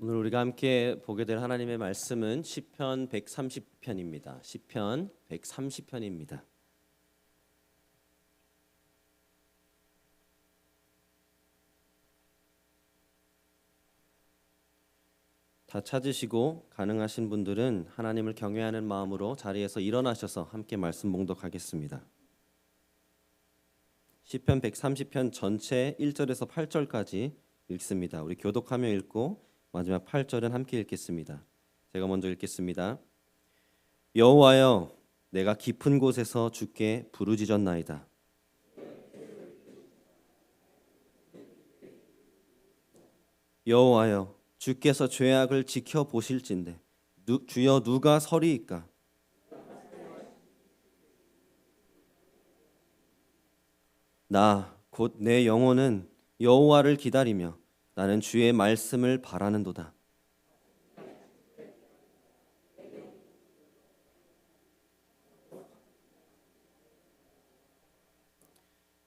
오늘 우리가 함께 보게 될 하나님의 말씀은 시편 130편입니다. 시편 130편입니다. 다 찾으시고 가능하신 분들은 하나님을 경외하는 마음으로 자리에서 일어나셔서 함께 말씀 봉독하겠습니다. 시편 130편 전체 1절에서 8절까지 읽습니다. 우리 교독하며 읽고 마지막 8절은 함께 읽겠습니다. 제가 먼저 읽겠습니다. 여호와여, 내가 깊은 곳에서 주께 부르짖었나이다. 여호와여, 주께서 죄악을 지켜보실진대 주여 누가 서리이까? 나 곧 내 영혼은 여호와를 기다리며 나는 주의 말씀을 바라는도다.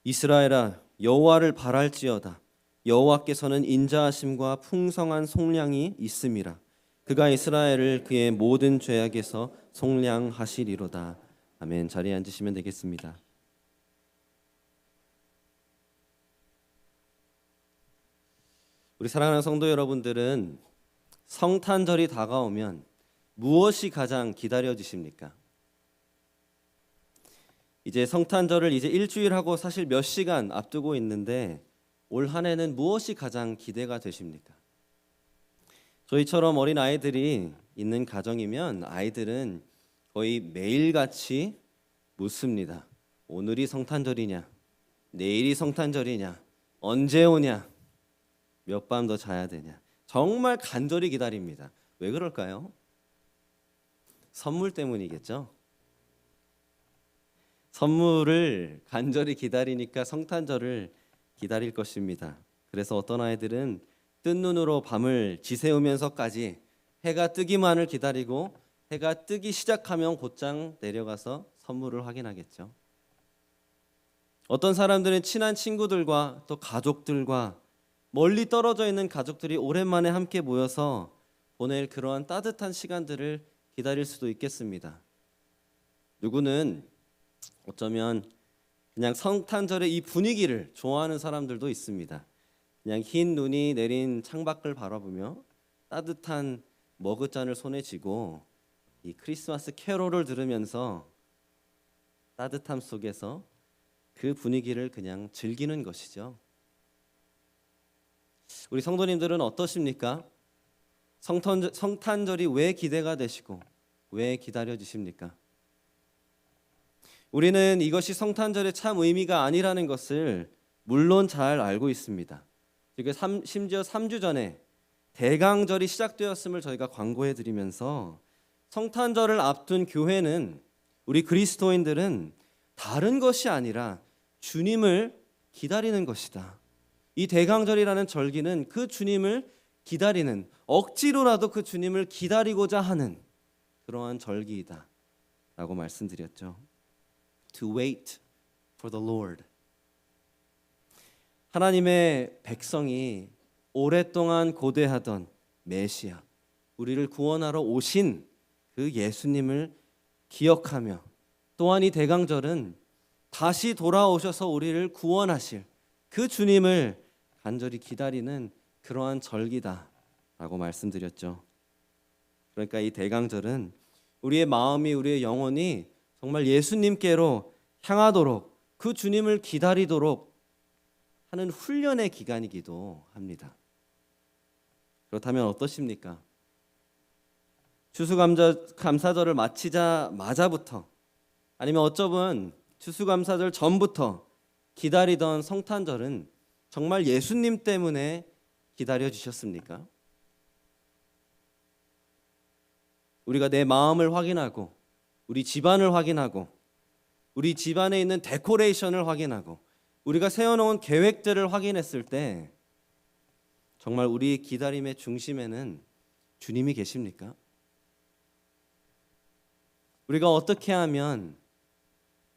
이스라엘아, 여호와를 바랄지어다. 여호와께서는 인자하심과 풍성한 속량이 있음이라. 그가 이스라엘을 그의 모든 죄악에서 속량하시리로다. 아멘. 자리에 앉으시면 되겠습니다. 우리 사랑하는 성도 여러분들은 성탄절이 다가오면 무엇이 가장 기다려지십니까? 이제 성탄절을 이제 일주일하고 사실 몇 시간 앞두고 있는데 올 한 해는 무엇이 가장 기대가 되십니까? 저희처럼 어린 아이들이 있는 가정이면 아이들은 거의 매일같이 묻습니다. 오늘이 성탄절이냐? 내일이 성탄절이냐? 언제 오냐? 몇 밤 더 자야 되냐? 정말 간절히 기다립니다. 왜 그럴까요? 선물 때문이겠죠? 선물을 간절히 기다리니까 성탄절을 기다릴 것입니다. 그래서 어떤 아이들은 뜬 눈으로 밤을 지새우면서까지 해가 뜨기만을 기다리고 해가 뜨기 시작하면 곧장 내려가서 선물을 확인하겠죠. 어떤 사람들은 친한 친구들과 또 가족들과 멀리 떨어져 있는 가족들이 오랜만에 함께 모여서 보낼 그러한 따뜻한 시간들을 기다릴 수도 있겠습니다. 누구는 어쩌면 그냥 성탄절의 이 분위기를 좋아하는 사람들도 있습니다. 그냥 흰 눈이 내린 창밖을 바라보며 따뜻한 머그잔을 손에 쥐고 이 크리스마스 캐롤을 들으면서 따뜻함 속에서 그 분위기를 그냥 즐기는 것이죠. 우리 성도님들은 어떠십니까? 성탄절이 왜 기대가 되시고 왜 기다려지십니까? 우리는 이것이 성탄절의 참 의미가 아니라는 것을 물론 잘 알고 있습니다. 심지어 3주 전에 대강절이 시작되었음을 저희가 광고해드리면서 성탄절을 앞둔 교회는, 우리 그리스도인들은 다른 것이 아니라 주님을 기다리는 것이다. 이 대강절이라는 절기는 그 주님을 기다리는, 억지로라도 그 주님을 기다리고자 하는 그러한 절기이다 라고 말씀드렸죠. To wait for the Lord. 하나님의 백성이 오랫동안 고대하던 메시아, 우리를 구원하러 오신 그 예수님을 기억하며, 또한 이 대강절은 다시 돌아오셔서 우리를 구원하실 그 주님을 간절히 기다리는 그러한 절기다라고 말씀드렸죠. 그러니까 이 대강절은 우리의 마음이, 우리의 영혼이 정말 예수님께로 향하도록, 그 주님을 기다리도록 하는 훈련의 기간이기도 합니다. 그렇다면 어떠십니까? 추수감사절을 마치자마자부터, 아니면 어쩌면 추수감사절 전부터 기다리던 성탄절은 정말 예수님 때문에 기다려지셨습니까? 우리가 내 마음을 확인하고, 우리 집안을 확인하고, 우리 집안에 있는 데코레이션을 확인하고, 우리가 세워놓은 계획들을 확인했을 때 정말 우리 기다림의 중심에는 주님이 계십니까? 우리가 어떻게 하면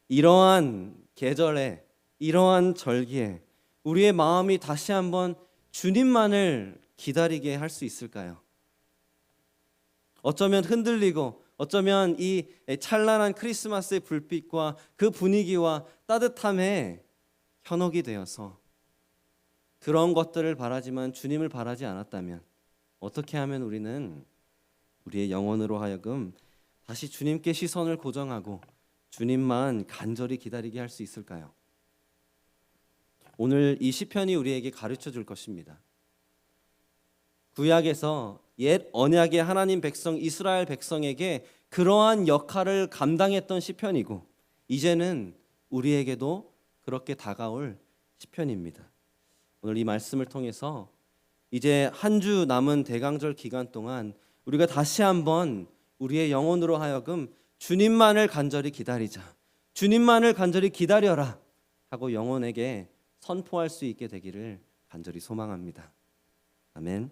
이러한 계절에, 이러한 절기에 우리의 마음이 다시 한번 주님만을 기다리게 할 수 있을까요? 어쩌면 흔들리고 어쩌면 이 찬란한 크리스마스의 불빛과 그 분위기와 따뜻함에 현혹이 되어서 그런 것들을 바라지만 주님을 바라지 않았다면 어떻게 하면 우리는 우리의 영혼으로 하여금 다시 주님께 시선을 고정하고 주님만 간절히 기다리게 할 수 있을까요? 오늘 이 시편이 우리에게 가르쳐 줄 것입니다. 구약에서 옛 언약의 하나님 백성 이스라엘 백성에게 그러한 역할을 감당했던 시편이고 이제는 우리에게도 그렇게 다가올 시편입니다. 오늘 이 말씀을 통해서 이제 한 주 남은 대강절 기간 동안 우리가 다시 한번 우리의 영혼으로 하여금 주님만을 간절히 기다리자. 주님만을 간절히 기다려라 하고 영혼에게 선포할 수 있게 되기를 간절히 소망합니다. 아멘.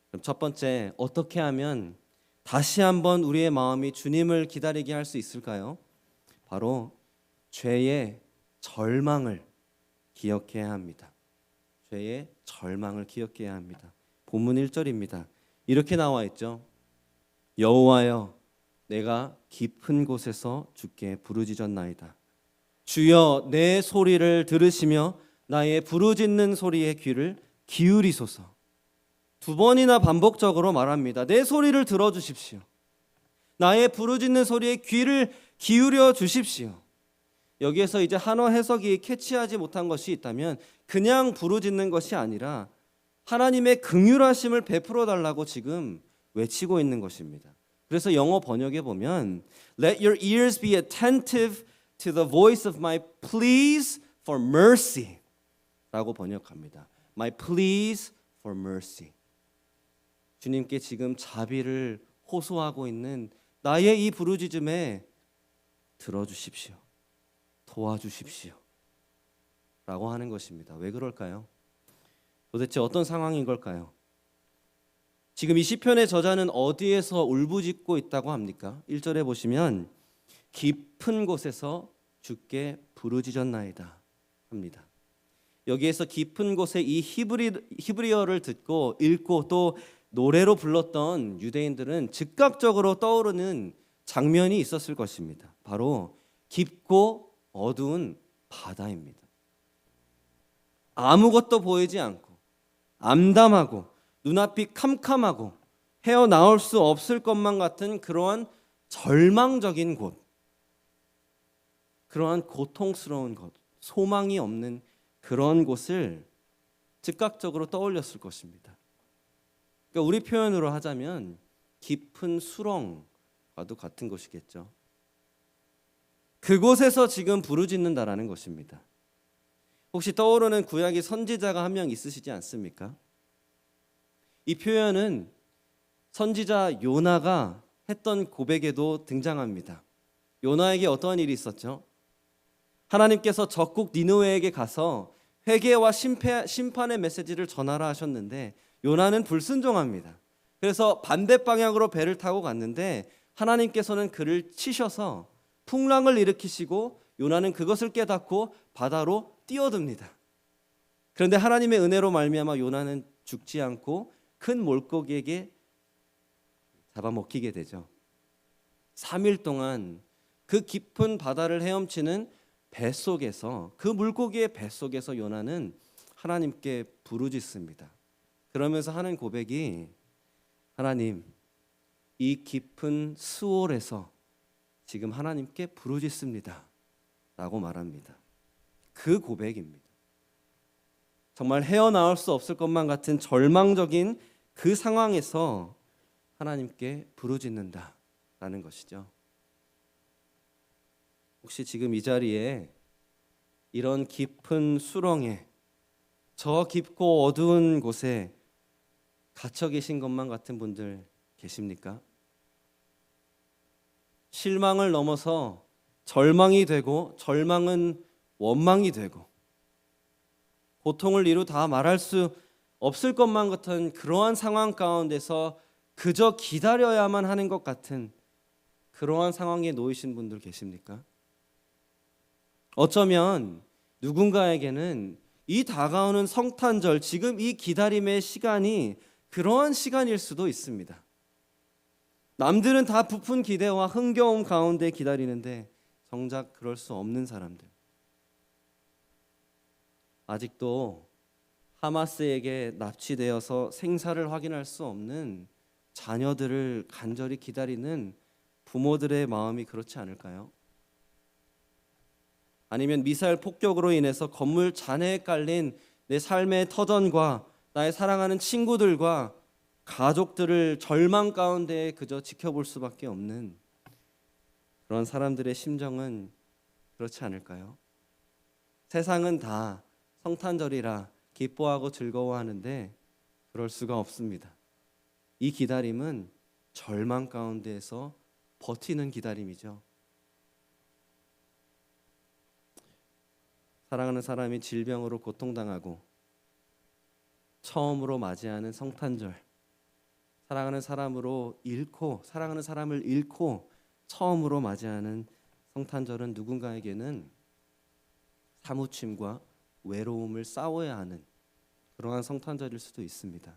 그럼 첫 번째, 어떻게 하면 다시 한번 우리의 마음이 주님을 기다리게 할 수 있을까요? 바로 죄의 절망을 기억해야 합니다. 죄의 절망을 기억해야 합니다. 본문 1절입니다. 이렇게 나와 있죠. 여호와여, 내가 깊은 곳에서 주께 부르짖었나이다. 주여, 내 소리를 들으시며 나의 부르짖는 소리에 귀를 기울이소서. 두 번이나 반복적으로 말합니다. 내 소리를 들어주십시오. 나의 부르짖는 소리에 귀를 기울여 주십시오. 여기에서 이제 한어 해석이 캐치하지 못한 것이 있다면 그냥 부르짖는 것이 아니라 하나님의 긍휼하심을 베풀어 달라고 지금 외치고 있는 것입니다. 그래서 영어 번역에 보면 Let your ears be attentive to the voice of my pleas for mercy 라고 번역합니다. My pleas for mercy. 주님께 지금 자비를 호소하고 있는 나의 이 부르짖음에 들어주십시오. 도와주십시오. 라고 하는 것입니다. 왜 그럴까요? 도대체 어떤 상황인 걸까요? 지금 이 시편의 저자는 어디에서 울부짖고 있다고 합니까? 1절에 보시면 깊은 곳에서 주께 부르짖었나이다 합니다. 여기에서 깊은 곳에 이 히브리어를 듣고 읽고 또 노래로 불렀던 유대인들은 즉각적으로 떠오르는 장면이 있었을 것입니다. 바로 깊고 어두운 바다입니다. 아무것도 보이지 않고 암담하고 눈앞이 캄캄하고 헤어나올 수 없을 것만 같은 그러한 절망적인 곳, 그러한 고통스러운 곳, 소망이 없는 그런 곳을 즉각적으로 떠올렸을 것입니다. 그러니까 우리 표현으로 하자면 깊은 수렁과도 같은 것이겠죠. 그곳에서 지금 부르짖는다라는 것입니다. 혹시 떠오르는 구약의 선지자가 한 명 있으시지 않습니까? 이 표현은 선지자 요나가 했던 고백에도 등장합니다. 요나에게 어떠한 일이 있었죠? 하나님께서 적국 니느웨에게 가서 회개와 심판의 메시지를 전하라 하셨는데 요나는 불순종합니다. 그래서 반대 방향으로 배를 타고 갔는데 하나님께서는 그를 치셔서 풍랑을 일으키시고 요나는 그것을 깨닫고 바다로 뛰어듭니다. 그런데 하나님의 은혜로 말미암아 요나는 죽지 않고 큰 물고기에게 잡아먹히게 되죠. 3일 동안 그 깊은 바다를 헤엄치는 뱃속에서, 그 물고기의 뱃속에서 요나는 하나님께 부르짖습니다. 그러면서 하는 고백이, 하나님, 이 깊은 수월에서 지금 하나님께 부르짖습니다 라고 말합니다. 그 고백입니다. 정말 헤어나올 수 없을 것만 같은 절망적인 그 상황에서 하나님께 부르짖는다라는 것이죠. 혹시 지금 이 자리에 이런 깊은 수렁에, 저 깊고 어두운 곳에 갇혀 계신 것만 같은 분들 계십니까? 실망을 넘어서 절망이 되고 절망은 원망이 되고 고통을 이루 다 말할 수 없을 것만 같은 그러한 상황 가운데서 그저 기다려야만 하는 것 같은 그러한 상황에 놓이신 분들 계십니까? 어쩌면 누군가에게는 이 다가오는 성탄절, 지금 이 기다림의 시간이 그러한 시간일 수도 있습니다. 남들은 다 부푼 기대와 흥겨움 가운데 기다리는데 정작 그럴 수 없는 사람들. 아직도 하마스에게 납치되어서 생사를 확인할 수 없는 자녀들을 간절히 기다리는 부모들의 마음이 그렇지 않을까요? 아니면 미사일 폭격으로 인해서 건물 잔해에 깔린 내 삶의 터전과 나의 사랑하는 친구들과 가족들을 절망 가운데 그저 지켜볼 수밖에 없는 그런 사람들의 심정은 그렇지 않을까요? 세상은 다 성탄절이라 기뻐하고 즐거워하는데 그럴 수가 없습니다. 이 기다림은 절망 가운데에서 버티는 기다림이죠. 사랑하는 사람이 질병으로 고통당하고 처음으로 맞이하는 성탄절, 사랑하는 사람을 잃고 처음으로 맞이하는 성탄절은 누군가에게는 사무침과 외로움을 싸워야 하는 그러한 성탄절일 수도 있습니다.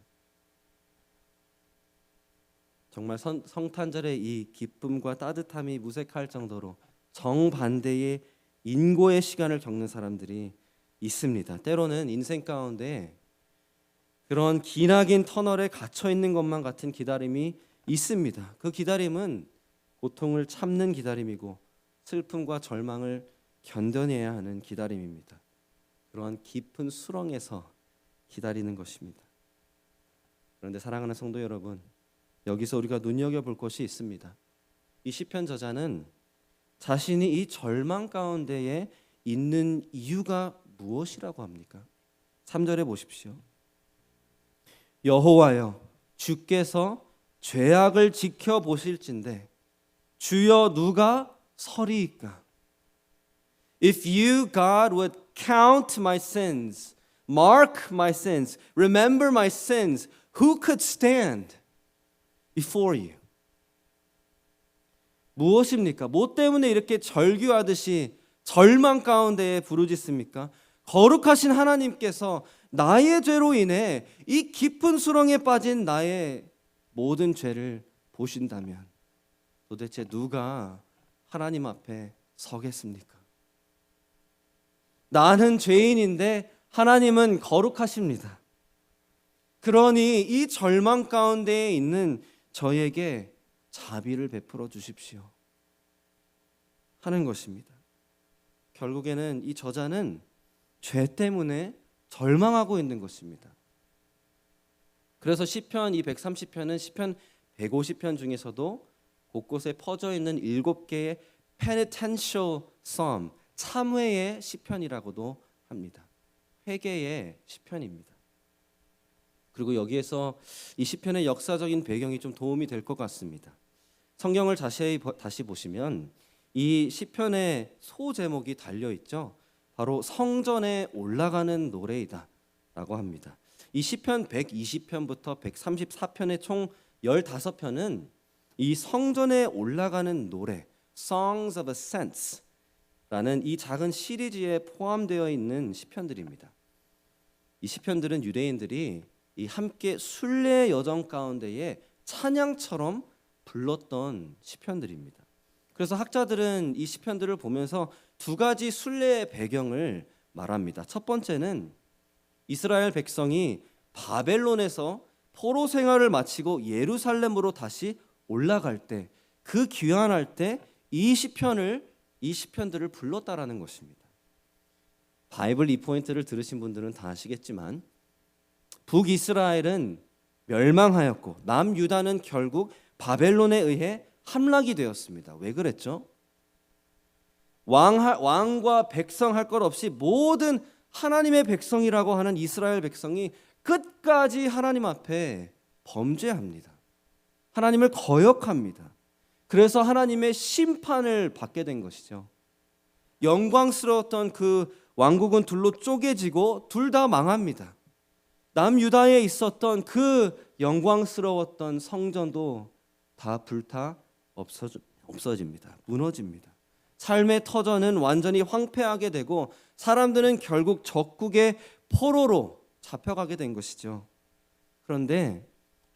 정말 성탄절의 이 기쁨과 따뜻함이 무색할 정도로 정반대의 인고의 시간을 겪는 사람들이 있습니다. 때로는 인생 가운데 그런 기나긴 터널에 갇혀 있는 것만 같은 기다림이 있습니다. 그 기다림은 고통을 참는 기다림이고 슬픔과 절망을 견뎌내야 하는 기다림입니다. 그러한 깊은 수렁에서 기다리는 것입니다. 그런데 사랑하는 성도 여러분, 여기서 우리가 눈여겨볼 것이 있습니다. 이 시편 저자는 자신이 이 절망 가운데에 있는 이유가 무엇이라고 합니까? 3절에 보십시오. 여호와여, 주께서 죄악을 지켜보실진대 주여 누가 서리이까? If you, God, would count my sins, mark my sins, remember my sins, who could stand before you? 무엇입니까? 뭐 때문에 이렇게 절규하듯이 절망 가운데에 부르짖습니까? 거룩하신 하나님께서 나의 죄로 인해 이 깊은 수렁에 빠진 나의 모든 죄를 보신다면 도대체 누가 하나님 앞에 서겠습니까? 나는 죄인인데 하나님은 거룩하십니다. 그러니 이 절망 가운데에 있는 저에게 자비를 베풀어 주십시오 하는 것입니다. 결국에는 이 저자는 죄 때문에 절망하고 있는 것입니다. 그래서 시편 이 130편은 시편 150편 중에서도 곳곳에 퍼져 있는 7개의 penitential psalm, 참회의 시편이라고도 합니다. 회개의 시편입니다. 그리고 여기에서 이 시편의 역사적인 배경이 좀 도움이 될 것 같습니다. 성경을 자세히 다시 보시면 이 시편의 소제목이 달려 있죠. 바로 성전에 올라가는 노래이다 라고 합니다. 이 시편 120편부터 134편의 총 15편은 이 성전에 올라가는 노래, Songs of Ascents 라는 이 작은 시리즈에 포함되어 있는 시편들입니다. 이 시편들은 유대인들이 이 함께 순례 여정 가운데에 찬양처럼 불렀던 시편들입니다. 그래서 학자들은 이 시편들을 보면서 두 가지 순례의 배경을 말합니다. 첫 번째는 이스라엘 백성이 바벨론에서 포로 생활을 마치고 예루살렘으로 다시 올라갈 때, 그 귀환할 때 이 시편들을 불렀다라는 것입니다. 바이블 이 포인트를 들으신 분들은 다 아시겠지만 북이스라엘은 멸망하였고 남유다는 결국 바벨론에 의해 함락이 되었습니다. 왜 그랬죠? 왕과 백성 할 것 없이 모든 하나님의 백성이라고 하는 이스라엘 백성이 끝까지 하나님 앞에 범죄합니다. 하나님을 거역합니다. 그래서 하나님의 심판을 받게 된 것이죠. 영광스러웠던 그 왕국은 둘로 쪼개지고 둘 다 망합니다. 남유다에 있었던 그 영광스러웠던 성전도 다 불타 없어집니다. 무너집니다. 삶의 터전은 완전히 황폐하게 되고 사람들은 결국 적국의 포로로 잡혀가게 된 것이죠. 그런데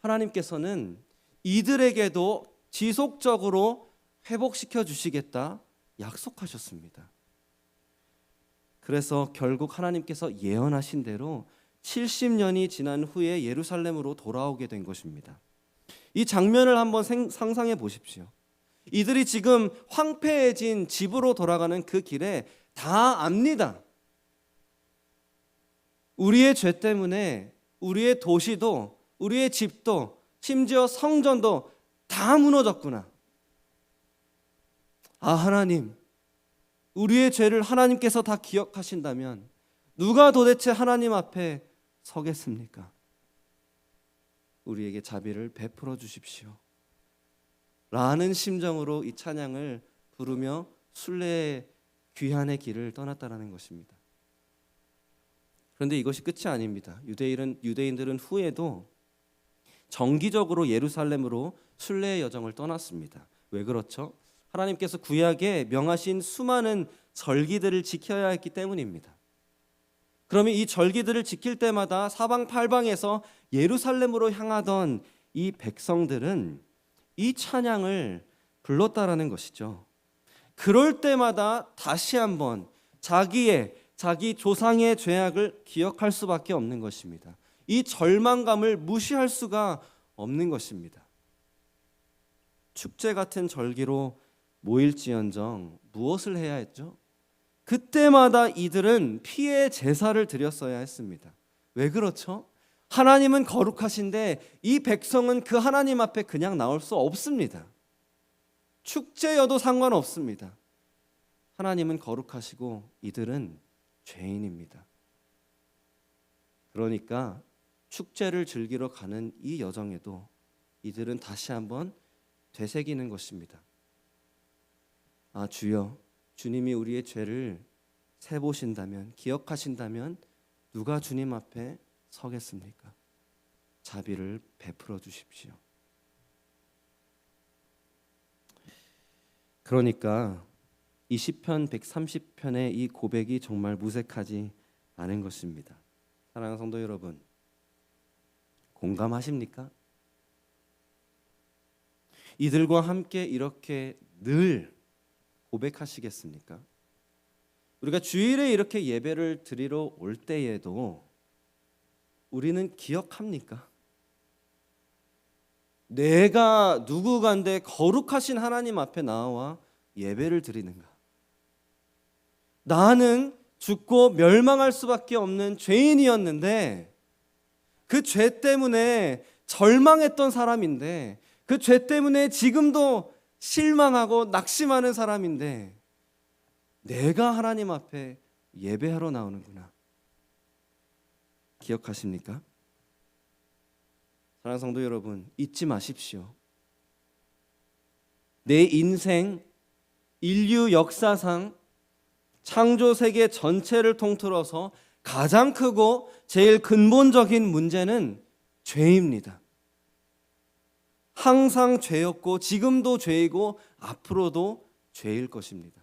하나님께서는 이들에게도 지속적으로 회복시켜 주시겠다 약속하셨습니다. 그래서 결국 하나님께서 예언하신 대로 70년이 지난 후에 예루살렘으로 돌아오게 된 것입니다. 이 장면을 한번 상상해 보십시오. 이들이 지금 황폐해진 집으로 돌아가는 그 길에 다 압니다. 우리의 죄 때문에 우리의 도시도, 우리의 집도, 심지어 성전도 다 무너졌구나. 아, 하나님, 우리의 죄를 하나님께서 다 기억하신다면 누가 도대체 하나님 앞에 서겠습니까? 우리에게 자비를 베풀어 주십시오. 라는 심정으로 이 찬양을 부르며 순례의 귀환의 길을 떠났다라는 것입니다. 그런데 이것이 끝이 아닙니다. 유대인들은 후에도 정기적으로 예루살렘으로 순례의 여정을 떠났습니다. 왜 그렇죠? 하나님께서 구약에 명하신 수많은 절기들을 지켜야 했기 때문입니다. 그러면 이 절기들을 지킬 때마다 사방팔방에서 예루살렘으로 향하던 이 백성들은 이 찬양을 불렀다라는 것이죠. 그럴 때마다 다시 한번 자기 조상의 죄악을 기억할 수밖에 없는 것입니다. 이 절망감을 무시할 수가 없는 것입니다. 축제 같은 절기로 모일지언정 무엇을 해야 했죠? 그때마다 이들은 피의 제사를 드렸어야 했습니다. 왜 그렇죠? 하나님은 거룩하신데 이 백성은 그 하나님 앞에 그냥 나올 수 없습니다. 축제여도 상관없습니다. 하나님은 거룩하시고 이들은 죄인입니다. 그러니까 축제를 즐기러 가는 이 여정에도 이들은 다시 한번 되새기는 것입니다. 아, 주여, 주님이 우리의 죄를 세보신다면, 기억하신다면 누가 주님 앞에 서겠습니까? 자비를 베풀어 주십시오. 그러니까 이 시편 130편의 이 고백이 정말 무색하지 않은 것입니다. 사랑하는 성도 여러분, 공감하십니까? 이들과 함께 이렇게 늘 고백하시겠습니까? 우리가 주일에 이렇게 예배를 드리러 올 때에도 우리는 기억합니까? 내가 누구간데 거룩하신 하나님 앞에 나와 예배를 드리는가? 나는 죽고 멸망할 수밖에 없는 죄인이었는데 그 죄 때문에 절망했던 사람인데 그 죄 때문에 지금도 실망하고 낙심하는 사람인데 내가 하나님 앞에 예배하러 나오는구나. 기억하십니까? 사랑하는 성도 여러분, 잊지 마십시오. 내 인생, 인류 역사상 창조 세계 전체를 통틀어서 가장 크고 제일 근본적인 문제는 죄입니다. 항상 죄였고 지금도 죄이고 앞으로도 죄일 것입니다.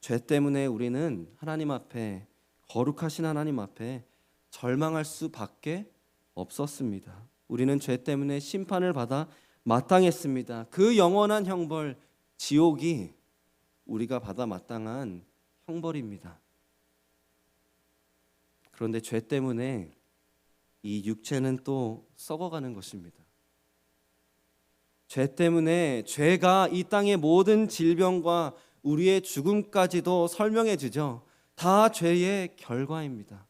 죄 때문에 우리는 하나님 앞에, 거룩하신 하나님 앞에 절망할 수밖에 없었습니다. 우리는 죄 때문에 심판을 받아 마땅했습니다. 그 영원한 형벌, 지옥이 우리가 받아 마땅한 형벌입니다. 그런데 죄 때문에 이 육체는 또 썩어가는 것입니다. 죄 때문에 죄가 이 땅의 모든 질병과 우리의 죽음까지도 설명해 주죠. 다 죄의 결과입니다.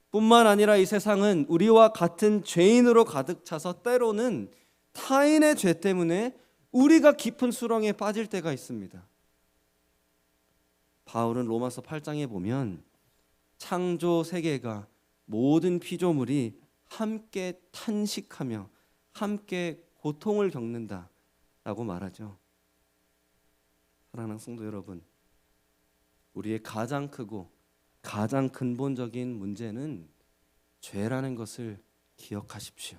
뿐만 아니라 이 세상은 우리와 같은 죄인으로 가득 차서 때로는 타인의 죄 때문에 우리가 깊은 수렁에 빠질 때가 있습니다. 바울은 로마서 8장에 보면 창조 세계가 모든 피조물이 함께 탄식하며 함께 고통을 겪는다라고 말하죠. 사랑하는 성도 여러분, 우리의 가장 크고 가장 근본적인 문제는 죄라는 것을 기억하십시오.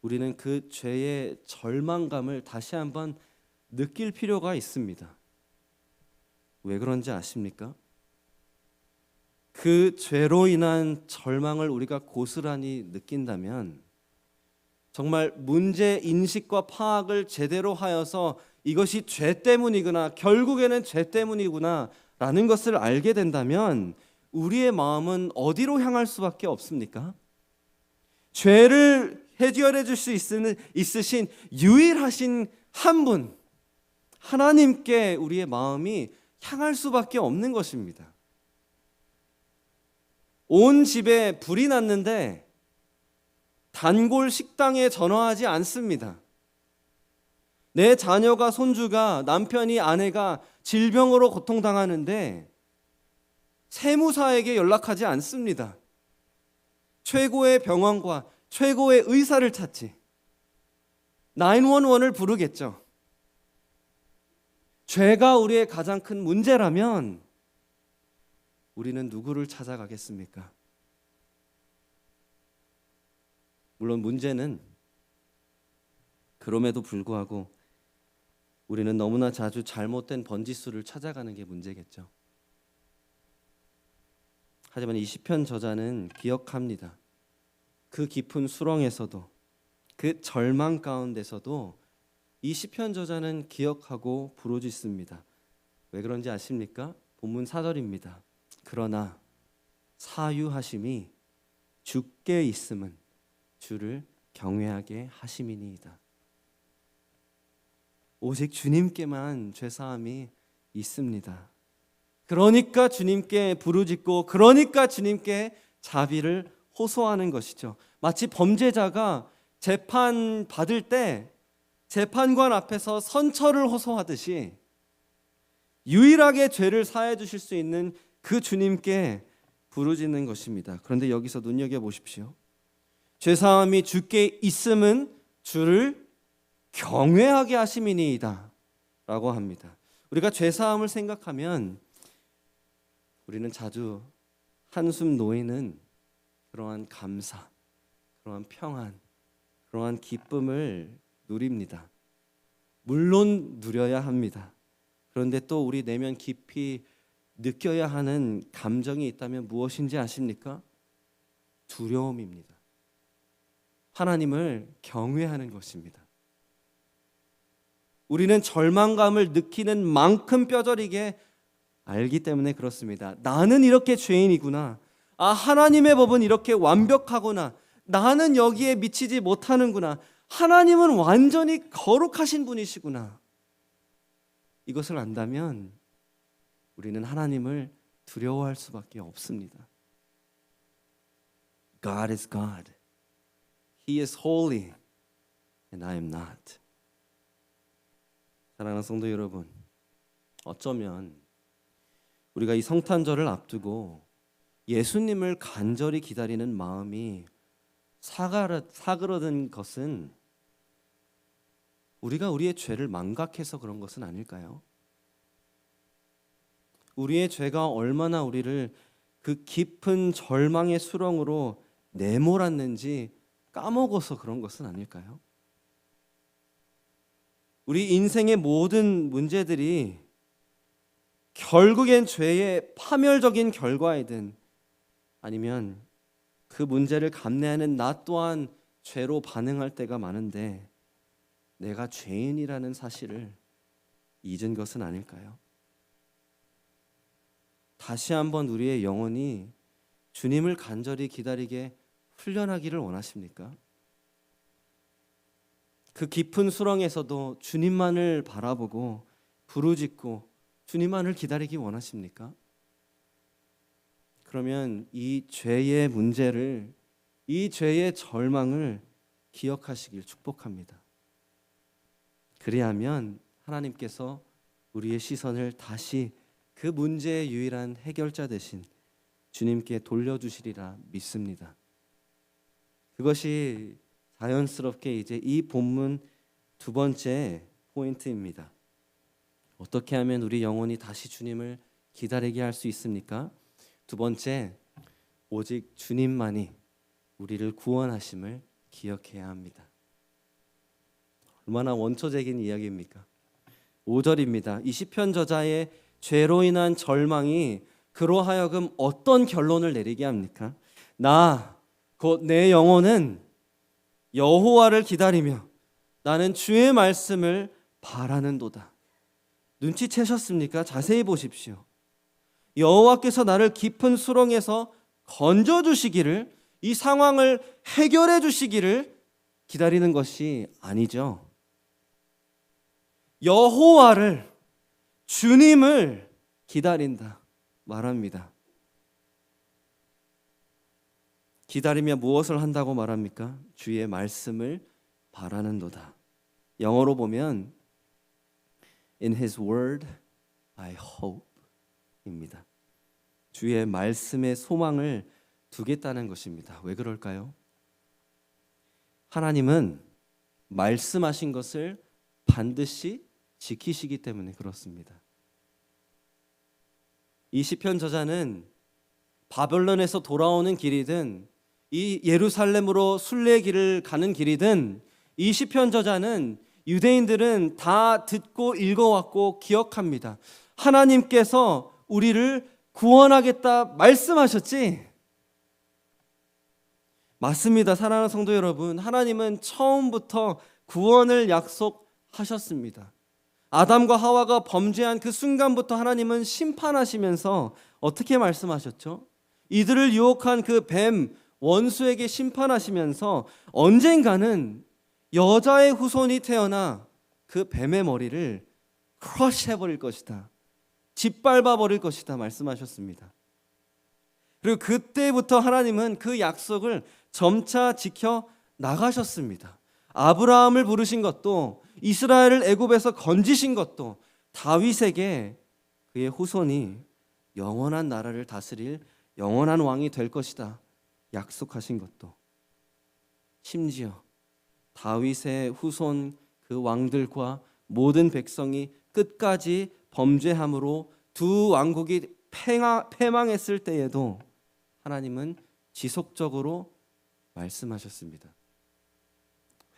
우리는 그 죄의 절망감을 다시 한번 느낄 필요가 있습니다. 왜 그런지 아십니까? 그 죄로 인한 절망을 우리가 고스란히 느낀다면 정말 문제 인식과 파악을 제대로 하여서 이것이 죄 때문이구나, 결국에는 죄 때문이구나 라는 것을 알게 된다면 우리의 마음은 어디로 향할 수밖에 없습니까? 죄를 해결해 줄 수 있으신 유일하신 한 분, 하나님께 우리의 마음이 향할 수밖에 없는 것입니다. 온 집에 불이 났는데 단골 식당에 전화하지 않습니다. 내 자녀가, 손주가, 남편이, 아내가 질병으로 고통당하는데 세무사에게 연락하지 않습니다. 최고의 병원과 최고의 의사를 찾지. 911을 부르겠죠. 죄가 우리의 가장 큰 문제라면 우리는 누구를 찾아가겠습니까? 물론 문제는 그럼에도 불구하고 우리는 너무나 자주 잘못된 번지수를 찾아가는 게 문제겠죠. 하지만 이 시편 저자는 기억합니다. 그 깊은 수렁에서도, 그 절망 가운데서도 이 시편 저자는 기억하고 부르짖습니다. 왜 그런지 아십니까? 본문 4절입니다. 그러나 사유하심이 주께 있음은 주를 경외하게 하심이니이다. 오직 주님께만 죄사함이 있습니다. 그러니까 주님께 부르짖고, 그러니까 주님께 자비를 호소하는 것이죠. 마치 범죄자가 재판 받을 때 재판관 앞에서 선처를 호소하듯이 유일하게 죄를 사해 주실 수 있는 그 주님께 부르짖는 것입니다. 그런데 여기서 눈여겨보십시오. 죄사함이 주께 있음은 주를 경외하게 하심이니이다 라고 합니다. 우리가 죄사함을 생각하면 우리는 자주 한숨 놓이는 그러한 감사, 그러한 평안, 그러한 기쁨을 누립니다. 물론 누려야 합니다. 그런데 또 우리 내면 깊이 느껴야 하는 감정이 있다면 무엇인지 아십니까? 두려움입니다. 하나님을 경외하는 것입니다. 우리는 절망감을 느끼는 만큼 뼈저리게 알기 때문에 그렇습니다. 나는 이렇게 죄인이구나. 아, 하나님의 법은 이렇게 완벽하구나. 나는 여기에 미치지 못하는구나. 하나님은 완전히 거룩하신 분이시구나. 이것을 안다면 우리는 하나님을 두려워할 수밖에 없습니다. God is God. He is holy and I am not. 사랑하는 성도 여러분, 어쩌면 우리가 이 성탄절을 앞두고 예수님을 간절히 기다리는 마음이 사그러든 것은 우리가 우리의 죄를 망각해서 그런 것은 아닐까요? 우리의 죄가 얼마나 우리를 그 깊은 절망의 수렁으로 내몰았는지 까먹어서 그런 것은 아닐까요? 우리 인생의 모든 문제들이 결국엔 죄의 파멸적인 결과이든 아니면 그 문제를 감내하는 나 또한 죄로 반응할 때가 많은데 내가 죄인이라는 사실을 잊은 것은 아닐까요? 다시 한번 우리의 영혼이 주님을 간절히 기다리게 훈련하기를 원하십니까? 그 깊은 수렁에서도 주님만을 바라보고 부르짖고 주님만을 기다리기 원하십니까? 그러면 이 죄의 문제를, 이 죄의 절망을 기억하시길 축복합니다. 그리하면 하나님께서 우리의 시선을 다시 그 문제의 유일한 해결자 되신 주님께 돌려주시리라 믿습니다. 그것이 자연스럽게 이제 이 본문 두 번째 포인트입니다. 어떻게 하면 우리 영혼이 다시 주님을 기다리게 할 수 있습니까? 두 번째, 오직 주님만이 우리를 구원하심을 기억해야 합니다. 얼마나 원초적인 이야기입니까? 5절입니다. 이 시편 저자의 죄로 인한 절망이 그로하여금 어떤 결론을 내리게 합니까? 나 곧 내 영혼은 여호와를 기다리며 나는 주의 말씀을 바라는도다. 눈치채셨습니까? 자세히 보십시오. 여호와께서 나를 깊은 수렁에서 건져주시기를, 이 상황을 해결해 주시기를 기다리는 것이 아니죠. 여호와를, 주님을 기다린다 말합니다. 기다리며 무엇을 한다고 말합니까? 주의 말씀을 바라는도다. 영어로 보면 In His word I hope 입니다. 주의 말씀에 소망을 두겠다는 것입니다. 왜 그럴까요? 하나님은 말씀하신 것을 반드시 지키시기 때문에 그렇습니다. 이 시편 저자는 바벨론에서 돌아오는 길이든 이 예루살렘으로 순례길을 가는 길이든 이 시편 저자는 유대인들은 다 듣고 읽어왔고 기억합니다. 하나님께서 우리를 구원하겠다 말씀하셨지? 맞습니다. 사랑하는 성도 여러분, 하나님은 처음부터 구원을 약속하셨습니다. 아담과 하와가 범죄한 그 순간부터 하나님은 심판하시면서 어떻게 말씀하셨죠? 이들을 유혹한 그 뱀 원수에게 심판하시면서 언젠가는 여자의 후손이 태어나 그 뱀의 머리를 크러쉬해버릴 것이다, 짓밟아버릴 것이다 말씀하셨습니다. 그리고 그때부터 하나님은 그 약속을 점차 지켜 나가셨습니다. 아브라함을 부르신 것도, 이스라엘을 애굽에서 건지신 것도, 다윗에게 그의 후손이 영원한 나라를 다스릴 영원한 왕이 될 것이다 약속하신 것도, 심지어 다윗의 후손 그 왕들과 모든 백성이 끝까지 범죄함으로 두 왕국이 패망했을 때에도 하나님은 지속적으로 말씀하셨습니다.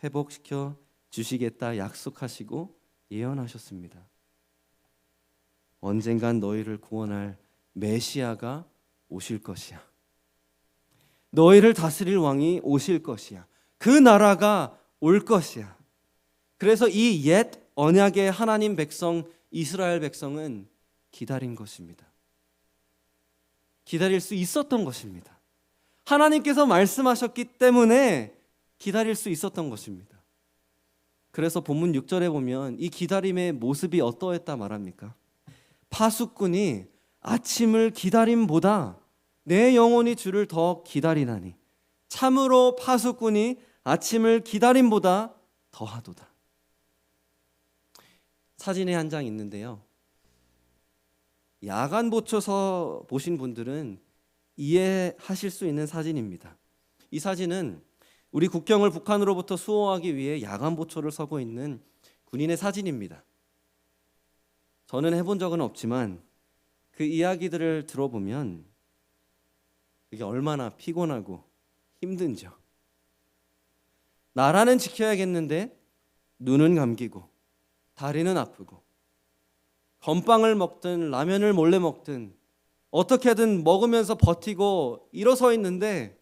회복시켜 주시겠다 약속하시고 예언하셨습니다. 언젠간 너희를 구원할 메시아가 오실 것이야. 너희를 다스릴 왕이 오실 것이야. 그 나라가 올 것이야. 그래서 이 옛 언약의 하나님 백성 이스라엘 백성은 기다린 것입니다. 기다릴 수 있었던 것입니다. 하나님께서 말씀하셨기 때문에 기다릴 수 있었던 것입니다. 그래서 본문 6절에 보면 이 기다림의 모습이 어떠했다 말합니까? 파수꾼이 아침을 기다림보다 내 영혼이 주를 더 기다리나니 참으로 파수꾼이 아침을 기다림보다 더하도다. 사진에 한 장 있는데요, 야간 보초서 보신 분들은 이해하실 수 있는 사진입니다. 이 사진은 우리 국경을 북한으로부터 수호하기 위해 야간 보초를 서고 있는 군인의 사진입니다. 저는 해본 적은 없지만 그 이야기들을 들어보면 그게 얼마나 피곤하고 힘든지요. 나라는 지켜야겠는데 눈은 감기고 다리는 아프고 건빵을 먹든 라면을 몰래 먹든 어떻게든 먹으면서 버티고 일어서 있는데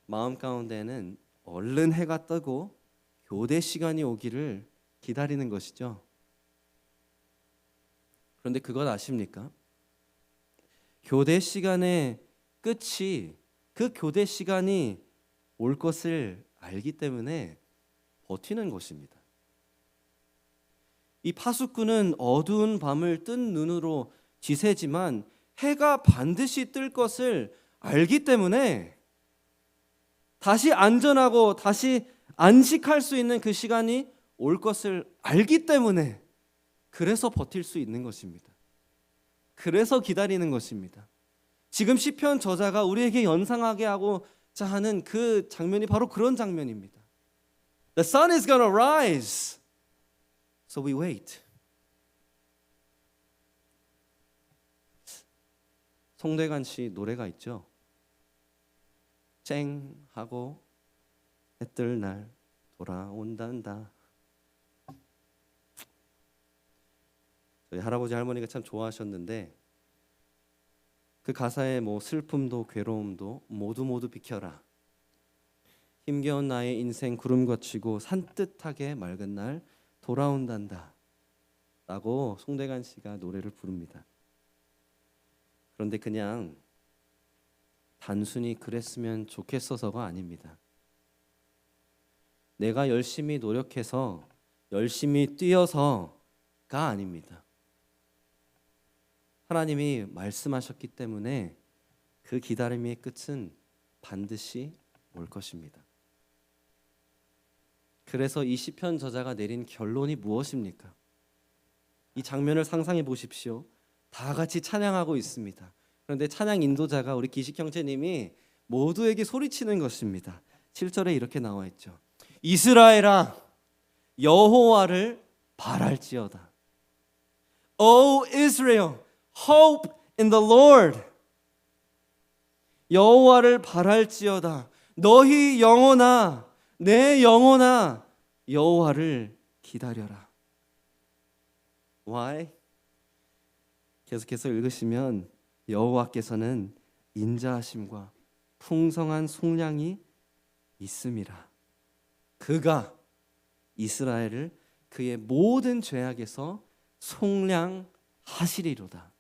마음 가운데는 얼른 해가 뜨고 교대 시간이 오기를 기다리는 것이죠. 그런데 그것 아십니까? 교대 시간의 끝이 그 교대 시간이 올 것을 알기 때문에 버티는 것입니다. 이 파수꾼은 어두운 밤을 뜬 눈으로 지새지만 해가 반드시 뜰 것을 알기 때문에 다시 안전하고 다시 안식할 수 있는 그 시간이 올 것을 알기 때문에 그래서 버틸 수 있는 것입니다. 그래서 기다리는 것입니다. 지금 시편 저자가 우리에게 연상하게 하고자 하는 그 장면이 바로 그런 장면입니다. The sun is gonna rise, so we wait. 송대관 씨 노래가 있죠. 쨍 하고 해 뜰 날 돌아온단다. 저희 할아버지 할머니가 참 좋아하셨는데 그 가사의 슬픔도 괴로움도 모두 비켜라. 힘겨운 나의 인생 구름 거치고 산뜻하게 맑은 날 돌아온단다 라고 송대관 씨가 노래를 부릅니다. 그런데 그냥 단순히 그랬으면 좋겠어서가 아닙니다. 내가 열심히 노력해서 열심히 뛰어서가 아닙니다. 하나님이 말씀하셨기 때문에 그 기다림의 끝은 반드시 올 것입니다. 그래서 이 시편 저자가 내린 결론이 무엇입니까? 이 장면을 상상해 보십시오. 다 같이 찬양하고 있습니다. 그런데 찬양 인도자가 우리 기식 형제님이 모두에게 소리치는 것입니다. 7절에 이렇게 나와 있죠. 이스라엘아 여호와를 바랄지어다. O Israel, hope in the Lord. 여호와를 바랄지어다. 너희 영혼아, 내 영혼아, 여호와를 기다려라. Why? 계속해서 읽으시면 여호와께서는 인자하심과 풍성한 속량이 있음이라. 그가 이스라엘을 그의 모든 죄악에서 속량하시리로다.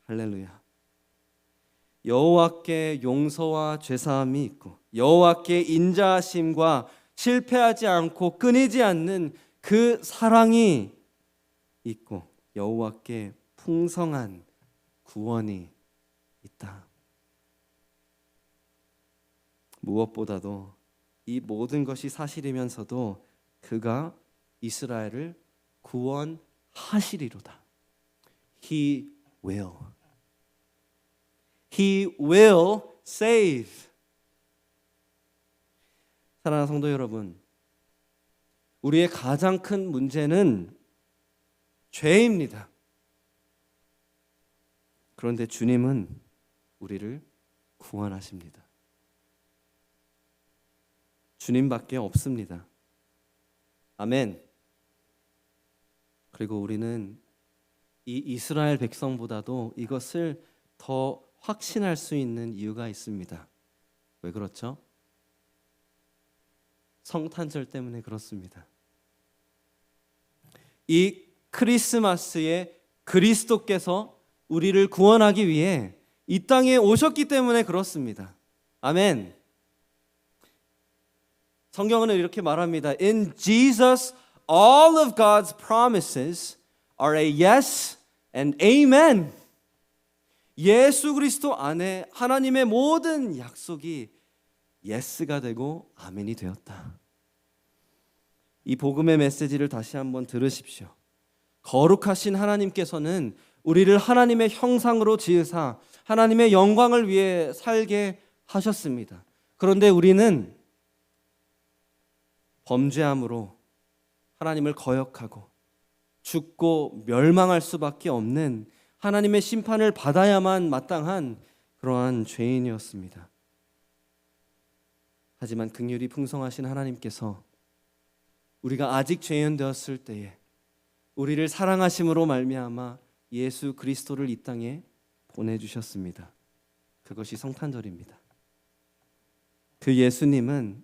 할렐루야. 여호와께 용서와 죄사함이 있고 여호와께 인자하심과 실패하지 않고 끊이지 않는 그 사랑이 있고 여호와께 풍성한 구원이 있다. 무엇보다도 이 모든 것이 사실이면서도 그가 이스라엘을 구원하시리로다. He will. He will save. 사랑하는 성도 여러분, 우리의 가장 큰 문제는 죄입니다. 그런데 주님은 우리를 구원하십니다. 주님밖에 없습니다. 아멘. 그리고 우리는 이 이스라엘 백성보다도 이것을 더 확신할 수 있는 이유가 있습니다. 왜 그렇죠? 성탄절 때문에 그렇습니다. 이 크리스마스에 그리스도께서 우리를 구원하기 위해 이 땅에 오셨기 때문에 그렇습니다. 아멘. 성경은 이렇게 말합니다. In Jesus, all of God's promises are a yes and amen. 예수 그리스도 안에 하나님의 모든 약속이 예스가 되고 아멘이 되었다. 이 복음의 메시지를 다시 한번 들으십시오. 거룩하신 하나님께서는 우리를 하나님의 형상으로 지으사 하나님의 영광을 위해 살게 하셨습니다. 그런데 우리는 범죄함으로 하나님을 거역하고 죽고 멸망할 수밖에 없는 하나님의 심판을 받아야만 마땅한 그러한 죄인이었습니다. 하지만 긍휼이 풍성하신 하나님께서 우리가 아직 죄인 되었을 때에 우리를 사랑하심으로 말미암아 예수 그리스도를 이 땅에 보내주셨습니다. 그것이 성탄절입니다. 그 예수님은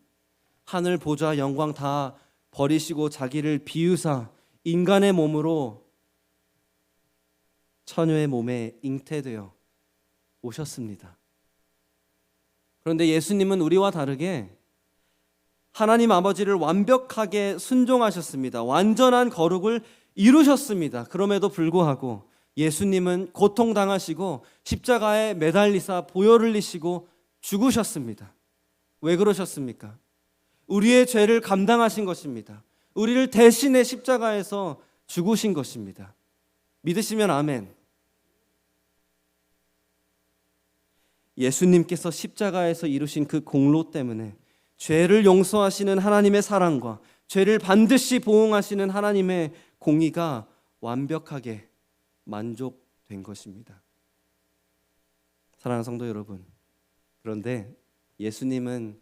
하늘 보좌 영광 다 버리시고 자기를 비우사 인간의 몸으로 처녀의 몸에 잉태되어 오셨습니다. 그런데 예수님은 우리와 다르게 하나님 아버지를 완벽하게 순종하셨습니다. 완전한 거룩을 이루셨습니다. 그럼에도 불구하고 예수님은 고통당하시고 십자가에 매달리사 보혈 흘리시고 죽으셨습니다. 왜 그러셨습니까? 우리의 죄를 감당하신 것입니다. 우리를 대신해 십자가에서 죽으신 것입니다. 믿으시면 아멘. 예수님께서 십자가에서 이루신 그 공로 때문에 죄를 용서하시는 하나님의 사랑과 죄를 반드시 보응하시는 하나님의 공의가 완벽하게 만족된 것입니다. 사랑하는 성도 여러분, 그런데 예수님은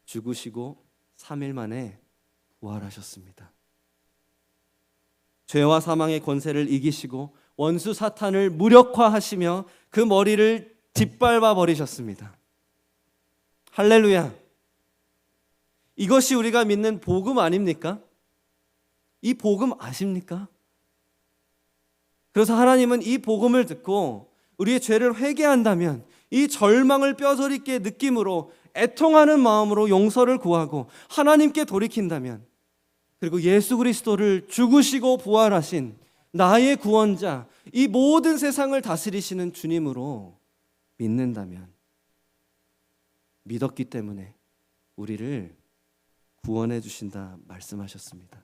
죽으시고 3일 만에 부활하셨습니다. 죄와 사망의 권세를 이기시고 원수 사탄을 무력화하시며 그 머리를 짓밟아 버리셨습니다. 할렐루야. 이것이 우리가 믿는 복음 아닙니까? 이 복음 아십니까? 그래서 하나님은 이 복음을 듣고 우리의 죄를 회개한다면 이 절망을 뼈저리게 느낌으로 애통하는 마음으로 용서를 구하고 하나님께 돌이킨다면, 그리고 예수 그리스도를 죽으시고 부활하신 나의 구원자, 이 모든 세상을 다스리시는 주님으로 믿는다면, 믿었기 때문에 우리를 구원해 주신다 말씀하셨습니다.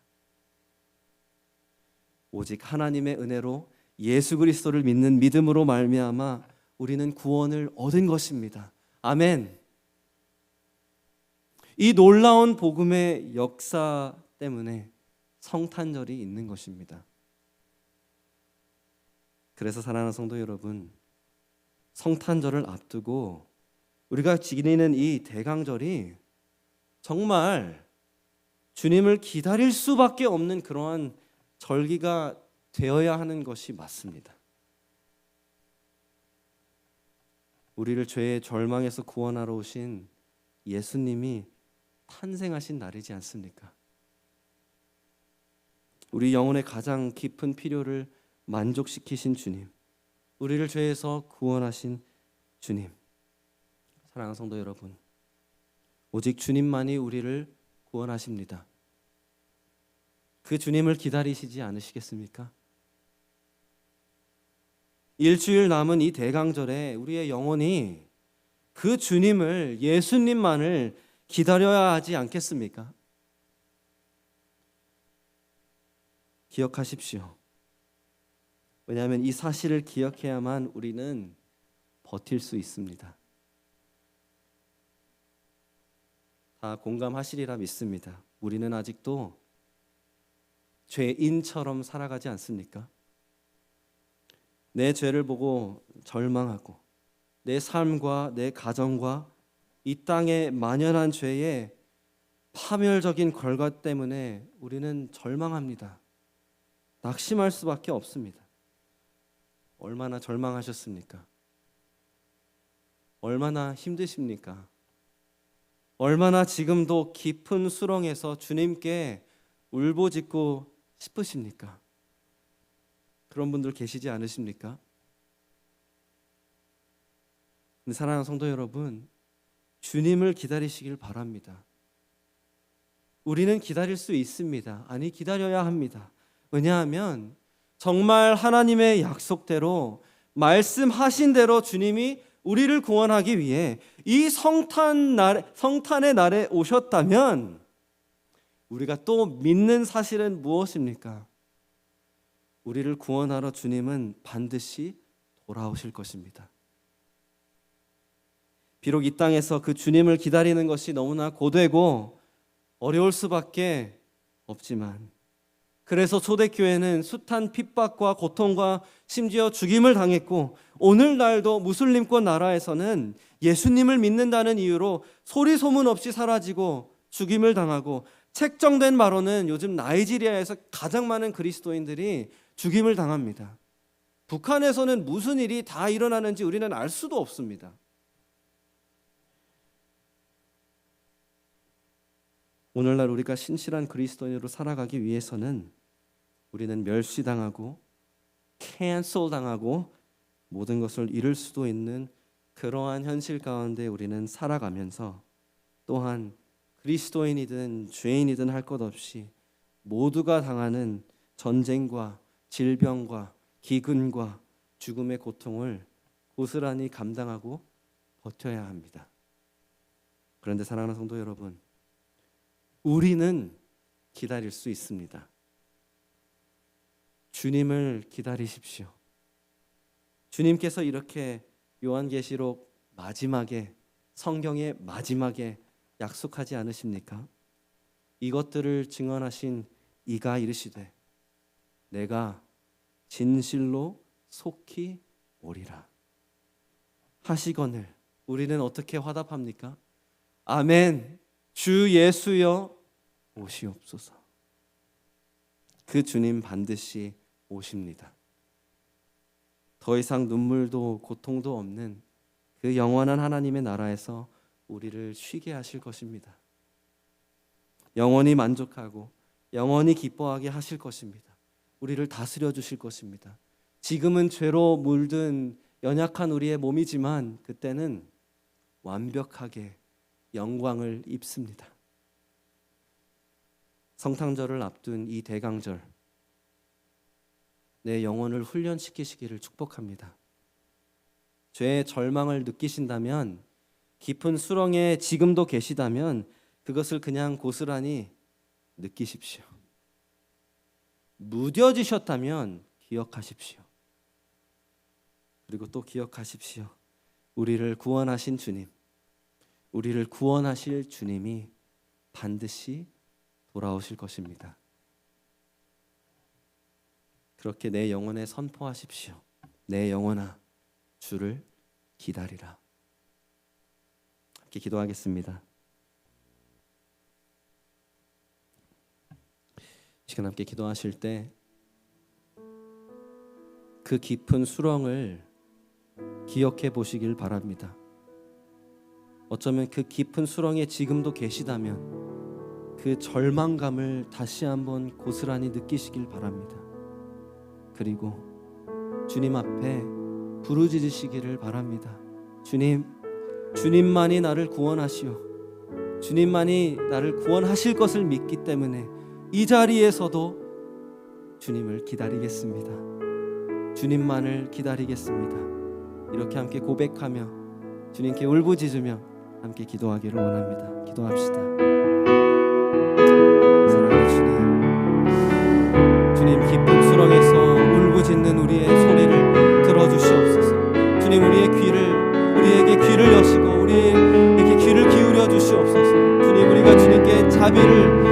오직 하나님의 은혜로 예수 그리스도를 믿는 믿음으로 말미암아 우리는 구원을 얻은 것입니다. 아멘. 이 놀라운 복음의 역사 때문에 성탄절이 있는 것입니다. 그래서 사랑하는 성도 여러분, 성탄절을 앞두고 우리가 지니는 이 대강절이 정말 주님을 기다릴 수밖에 없는 그러한 절기가 되어야 하는 것이 맞습니다. 우리를 죄의 절망에서 구원하러 오신 예수님이 탄생하신 날이지 않습니까? 우리 영혼의 가장 깊은 필요를 만족시키신 주님, 우리를 죄에서 구원하신 주님. 사랑하는 성도 여러분, 오직 주님만이 우리를 구원하십니다. 그 주님을 기다리시지 않으시겠습니까? 일주일 남은 이 대강절에 우리의 영혼이 그 주님을, 예수님만을 기다려야 하지 않겠습니까? 기억하십시오. 왜냐하면 이 사실을 기억해야만 우리는 버틸 수 있습니다. 다 공감하시리라 믿습니다. 우리는 아직도 죄인처럼 살아가지 않습니까? 내 죄를 보고 절망하고 내 삶과 내 가정과 이 땅에 만연한 죄의 파멸적인 결과 때문에 우리는 절망합니다. 낙심할 수밖에 없습니다. 얼마나 절망하셨습니까? 얼마나 힘드십니까? 얼마나 지금도 깊은 수렁에서 주님께 울부짖고 싶으십니까? 그런 분들 계시지 않으십니까? 근데 사랑하는 성도 여러분, 주님을 기다리시길 바랍니다. 우리는 기다릴 수 있습니다. 아니, 기다려야 합니다. 왜냐하면 정말 하나님의 약속대로, 말씀하신 대로 주님이 우리를 구원하기 위해 이 성탄의 날에 오셨다면, 우리가 또 믿는 사실은 무엇입니까? 우리를 구원하러 주님은 반드시 돌아오실 것입니다. 비록 이 땅에서 그 주님을 기다리는 것이 너무나 고되고 어려울 수밖에 없지만, 그래서 초대교회는 숱한 핍박과 고통과 심지어 죽임을 당했고, 오늘날도 무슬림권 나라에서는 예수님을 믿는다는 이유로 소리 소문 없이 사라지고 죽임을 당하고, 책정된 바로는 요즘 나이지리아에서 가장 많은 그리스도인들이 죽임을 당합니다. 북한에서는 무슨 일이 다 일어나는지 우리는 알 수도 없습니다. 오늘날 우리가 신실한 그리스도인으로 살아가기 위해서는 우리는 멸시당하고 캔슬 당하고 모든 것을 잃을 수도 있는 그러한 현실 가운데 우리는 살아가면서, 또한 그리스도인이든 죄인이든 할 것 없이 모두가 당하는 전쟁과 질병과 기근과 죽음의 고통을 고스란히 감당하고 버텨야 합니다. 그런데 사랑하는 성도 여러분, 우리는 기다릴 수 있습니다. 주님을 기다리십시오. 주님께서 이렇게 요한계시록 마지막에, 성경의 마지막에 약속하지 않으십니까? 이것들을 증언하신 이가 이르시되 내가 진실로 속히 오리라 하시거늘 우리는 어떻게 화답합니까? 아멘. 주 예수여 오시옵소서. 그 주님 반드시 오십니다. 더 이상 눈물도 고통도 없는 그 영원한 하나님의 나라에서 우리를 쉬게 하실 것입니다. 영원히 만족하고 영원히 기뻐하게 하실 것입니다. 우리를 다스려 주실 것입니다. 지금은 죄로 물든 연약한 우리의 몸이지만 그때는 완벽하게 영광을 입습니다. 성탄절을 앞둔 이 대강절, 내 영혼을 훈련시키시기를 축복합니다. 죄의 절망을 느끼신다면, 깊은 수렁에 지금도 계시다면 그것을 그냥 고스란히 느끼십시오. 무뎌지셨다면 기억하십시오. 그리고 또 기억하십시오. 우리를 구원하신 주님, 우리를 구원하실 주님이 반드시 돌아오실 것입니다. 그렇게 내 영혼에 선포하십시오. 내 영혼아, 주를 기다리라. 함께 기도하겠습니다. 이 시간 함께 기도하실 때 그 깊은 수렁을 기억해 보시길 바랍니다. 어쩌면 그 깊은 수렁에 지금도 계시다면 그 절망감을 다시 한번 고스란히 느끼시길 바랍니다. 그리고 주님 앞에 부르짖으시기를 바랍니다. 주님, 주님만이 나를 구원하시오. 주님만이 나를 구원하실 것을 믿기 때문에 이 자리에서도 주님을 기다리겠습니다. 주님만을 기다리겠습니다. 이렇게 함께 고백하며 주님께 울부짖으며 함께 기도하기를 원합니다. 기도합시다. 사랑하는 주님, 주님 깊은 수렁에서 울부짖는 우리의 소리를 들어주시옵소서. 주님, 우리에게 귀를 여시고 우리에게 귀를 기울여 주시옵소서. 주님, 우리가 주님께 자비를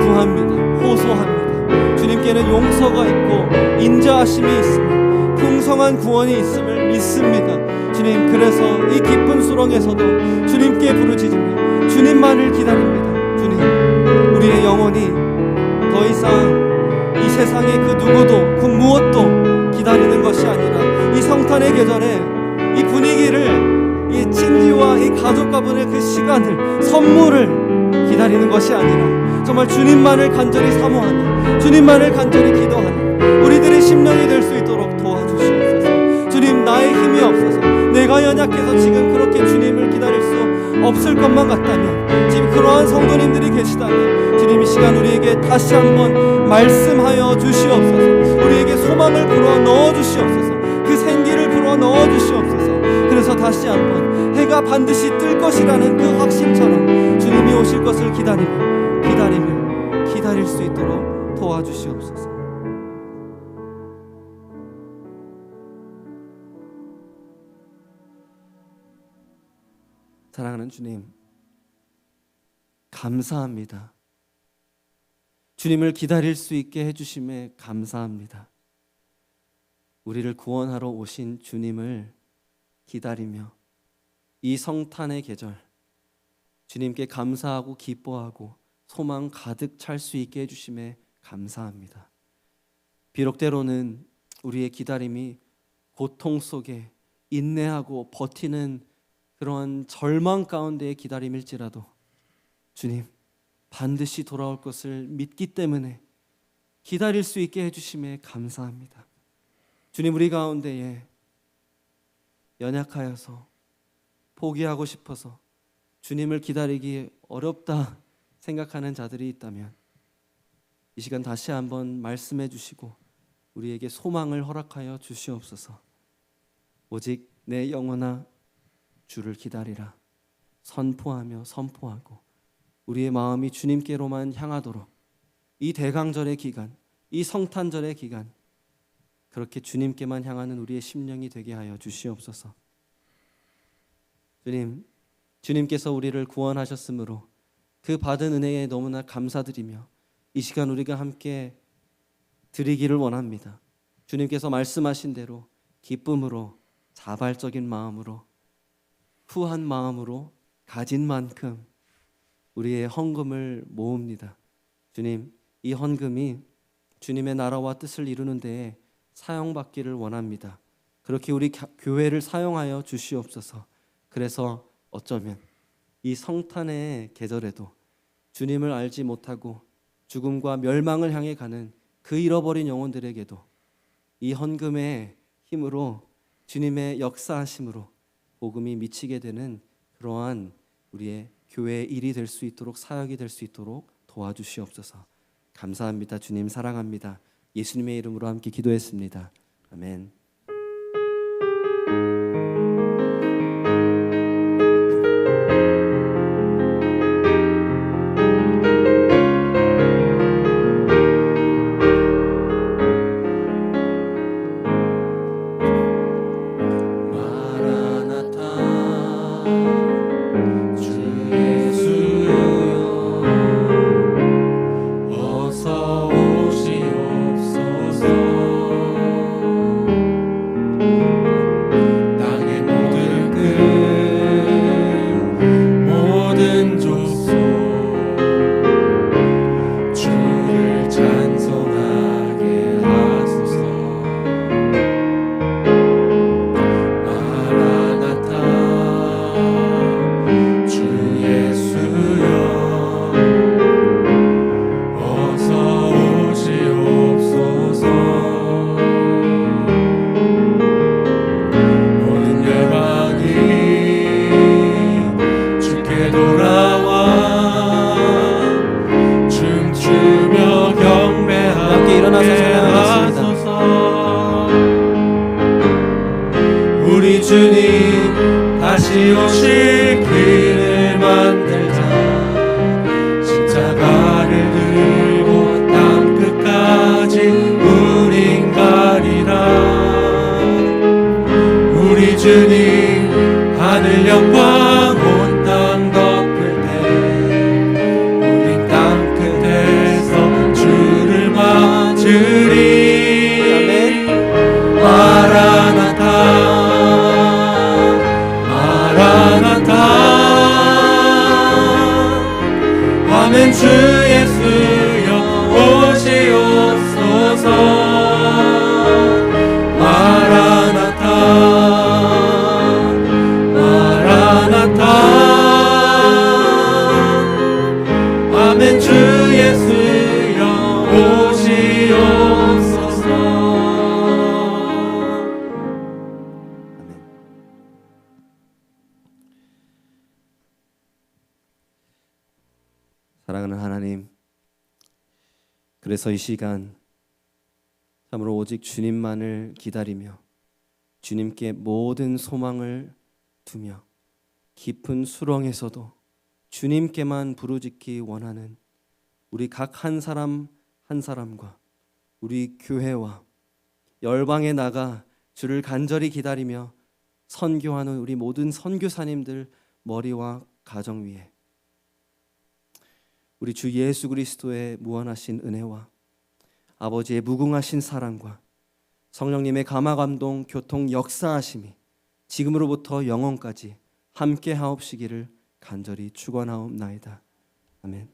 구합니다. 호소합니다. 주님께는 용서가 있고 인자하심이 있으며 풍성한 구원이 있음을 믿습니다. 주님, 그래서 이 깊은 수렁에서도 주님께 부르짖으며 주님만을 기다립니다. 주님, 우리의 영혼이 더 이상 이 세상의 그 누구도 그 무엇도 기다리는 것이 아니라 이 성탄의 계절에 이 분위기를, 이 친지와 이 가족과 보낼 그 시간을, 선물을 기다리는 것이 아니라 정말 주님만을 간절히 사모하는, 주님만을 간절히 기도하는 우리들의 심령이 될 수 있도록 도와주시옵소서. 주님, 나의 힘이 없어서, 내가 연약해서 지금 그렇게 주님을 기다릴 수 없을 것만 같다면, 지금 그러한 성도님들이 계시다면 주님, 이 시간 우리에게 다시 한번 말씀하여 주시옵소서. 우리에게 소망을 불어 넣어 주시옵소서. 그 생기를 불어 넣어 주시옵소서. 그래서 다시 한번 해가 반드시 뜰 것이라는 그 확신처럼 주님이 오실 것을 기다릴 수 있도록 도와주시옵소서. 사랑하는 주님, 감사합니다. 주님을 기다릴 수 있게 해주심에 감사합니다. 우리를 구원하러 오신 주님을 기다리며 이 성탄의 계절 주님께 감사하고 기뻐하고 소망 가득 찰 수 있게 해주심에 감사합니다. 비록 때로는 우리의 기다림이 고통 속에 인내하고 버티는 그런 절망 가운데의 기다림일지라도 주님, 반드시 돌아올 것을 믿기 때문에 기다릴 수 있게 해주심에 감사합니다. 주님, 우리 가운데에 연약하여서 포기하고 싶어서 주님을 기다리기 어렵다 생각하는 자들이 있다면 이 시간 다시 한번 말씀해 주시고 우리에게 소망을 허락하여 주시옵소서. 오직 내 영혼아, 주를 기다리라 선포하며 선포하고 우리의 마음이 주님께로만 향하도록 이 대강절의 기간, 이 성탄절의 기간 그렇게 주님께만 향하는 우리의 심령이 되게 하여 주시옵소서. 주님, 주님께서 우리를 구원하셨으므로 그 받은 은혜에 너무나 감사드리며 이 시간 우리가 함께 드리기를 원합니다. 주님께서 말씀하신 대로 기쁨으로, 자발적인 마음으로, 후한 마음으로 가진 만큼 우리의 헌금을 모읍니다. 주님, 이 헌금이 주님의 나라와 뜻을 이루는 데에 사용받기를 원합니다. 그렇게 우리 교회를 사용하여 주시옵소서. 그래서 어쩌면 이 성탄의 계절에도 주님을 알지 못하고 죽음과 멸망을 향해 가는 그 잃어버린 영혼들에게도 이 헌금의 힘으로 주님의 역사하심으로 복음이 미치게 되는 그러한 우리의 교회의 일이 될 수 있도록, 사역이 될 수 있도록 도와주시옵소서. 감사합니다. 주님 사랑합니다. 예수님의 이름으로 함께 기도했습니다. 아멘. 우리 주님 다시 오실 길을 만들자. 십자가를 들고 땅끝까지 우린 가리라. 우리 주님 하늘 영광 온 땅 덮을 때 우린 땅끝에서 주를 맞으리. 마라나타 아멘. 주 예수여 오시옵소서. 마라나타 마라나타 아멘. 주 예수여 오시옵소서. 사랑하는 하나님, 그래서 이 시간 참으로 오직 주님만을 기다리며 주님께 모든 소망을 두며 깊은 수렁에서도 주님께만 부르짖기 원하는 우리 각 한 사람 한 사람과 우리 교회와 열방에 나가 주를 간절히 기다리며 선교하는 우리 모든 선교사님들 머리와 가정 위에 우리 주 예수 그리스도의 무한하신 은혜와 아버지의 무궁하신 사랑과 성령님의 감화감동 교통 역사하심이 지금으로부터 영원까지 함께 하옵시기를 간절히 축원하옵나이다. 아멘.